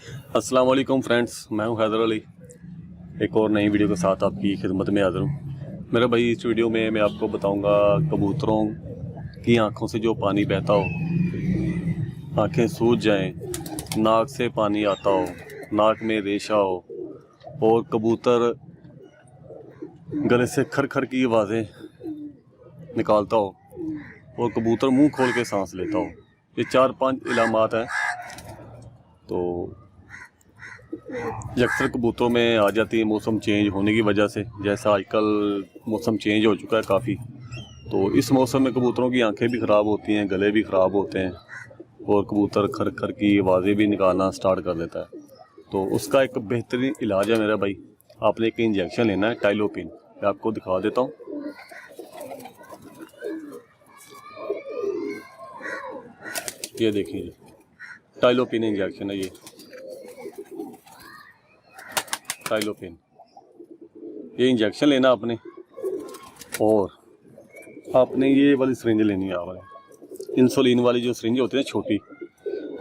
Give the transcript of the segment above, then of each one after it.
अस्सलाम वालेकुम फ्रेंड्स, मैं हूं हैदर अली। एक और नई वीडियो के साथ आपकी खिदमत में हाज़िर हूं। मेरे भाई, इस वीडियो में मैं आपको बताऊंगा कबूतरों की आंखों से जो पानी बहता हो, आंखें सूज जाएं, नाक से पानी आता हो, नाक में रेशा हो और कबूतर गले से खर खर की आवाज़ें निकालता हो और कबूतर मुंह खोल के सांस लेता हो। ये 4-5 इलामात हैं। तो अक्सर कबूतरों में आ जाती है मौसम चेंज होने की वजह से। जैसा आजकल मौसम चेंज हो चुका है काफ़ी, तो इस मौसम में कबूतरों की आंखें भी ख़राब होती हैं, गले भी ख़राब होते हैं और कबूतर खर खर की आवाज़ें भी निकालना स्टार्ट कर देता है। तो उसका एक बेहतरीन इलाज है मेरा भाई, आपने एक इंजेक्शन लेना है टाइलोपिन। मैं आपको दिखा देता हूँ। ये देखिए, टाइलोपिन इंजेक्शन है। ये टाइलोपिन, ये इंजेक्शन लेना आपने और आपने ये वाली सिरिंज लेनी है। आपने इंसुलिन वाली जो सिरिंज होती है छोटी,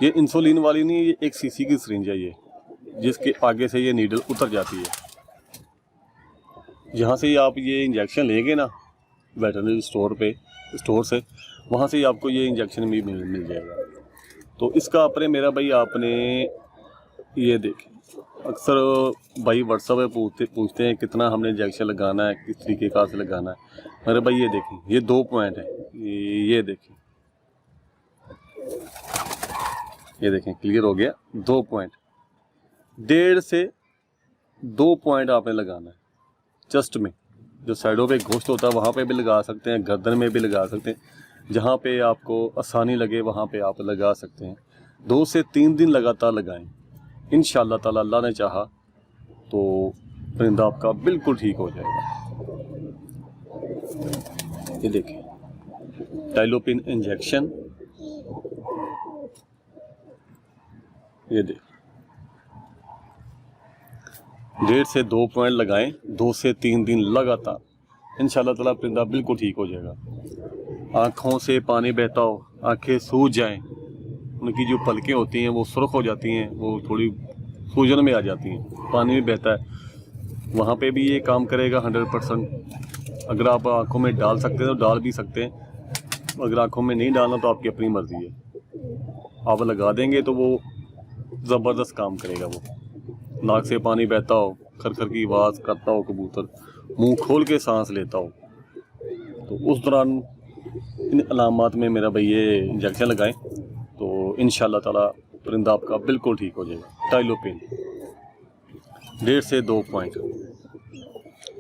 ये इंसुलिन वाली नहीं, ये 1 सीसी की सिरिंज है ये, जिसके आगे से ये नीडल उतर जाती है। जहाँ से आप ये इंजेक्शन लेंगे ना वेटरनरी स्टोर से, वहाँ से ही आपको ये इंजेक्शन भी मिल जाएगा। तो इसका अपने मेरा भाई आपने ये देखें, अक्सर भाई व्हाट्सएप पे पूछते हैं कितना हमने इंजेक्शन लगाना है, किस तरीके का से लगाना है। मेरे भाई ये देखें, ये 2 पॉइंट है। ये देखें, ये देखें, क्लियर हो गया। 2 पॉइंट, 1.5 से 2 पॉइंट आपने लगाना है चेस्ट में। जो साइडों पे गोश्त होता है वहाँ पे भी लगा सकते हैं, गर्दन में भी लगा सकते हैं, जहाँ पे आपको आसानी लगे वहाँ पे आप लगा सकते हैं। 2 से 3 दिन लगातार लगाएं। इंशाअल्लाह ताला, अल्लाह ने चाहा तो परिंदा आपका बिल्कुल ठीक हो जाएगा। ये देखिए, टाइलोपिन इंजेक्शन, ये देखिए, 1.5 से 2 पॉइंट लगाएं, 2 से 3 दिन लगातार, इंशाअल्लाह ताला परिंदा बिल्कुल ठीक हो जाएगा। आँखों से पानी बहता हो, आँखें सूज जाएं, उनकी जो पलकें होती हैं वो सुर्ख हो जाती हैं, वो थोड़ी सूजन में आ जाती हैं, पानी भी बहता है, वहाँ पे भी ये काम करेगा 100%। अगर आप आँखों में डाल सकते हैं तो डाल भी सकते हैं, अगर आँखों में नहीं डालना तो आपकी अपनी मर्ज़ी है। आप लगा देंगे तो वो ज़बरदस्त काम करेगा। वो नाक से पानी बहता हो, खर खर की आवाज़ करता हो, कबूतर मुंह खोल के सांस लेता हो, तो उस दौरान इन अलामात में मेरा भाई ये इंजेक्शन लगाएं तो इंशाअल्लाह ताला परिंदा आपका बिल्कुल ठीक हो जाएगा। टाइलोपिन 1.5 से 2 पॉइंट,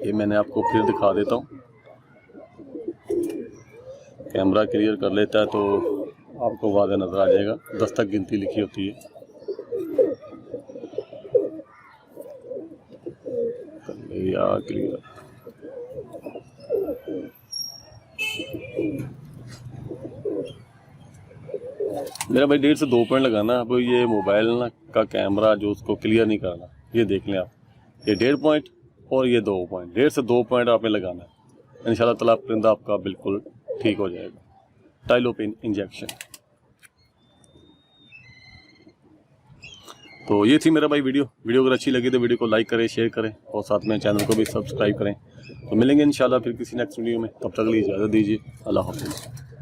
ये मैंने आपको फिर दिखा देता हूँ। कैमरा क्लियर कर लेता है तो आपको वाज़ेह नज़र आ जाएगा। 10 तक गिनती लिखी होती है। या क्लियर, मेरा भाई 1.5 से 2 पॉइंट लगाना। अब ये मोबाइल ना का कैमरा जो उसको क्लियर नहीं करना, ये देख लें आप, ये 1.5 पॉइंट और ये 2 पॉइंट, 1.5 से 2 पॉइंट आपने लगाना है। इंशाअल्लाह ताला परिंदा आपका बिल्कुल ठीक हो जाएगा। टाइलोपिन इंजेक्शन। तो ये थी मेरा भाई वीडियो अगर अच्छी लगी तो वीडियो को लाइक करें, शेयर करें और साथ में चैनल को भी सब्सक्राइब करें। तो मिलेंगे इंशाल्लाह फिर किसी नेक्स्ट वीडियो में, तब तक के लिए इजाज़त दीजिए। अल्लाह हाफ़िज़।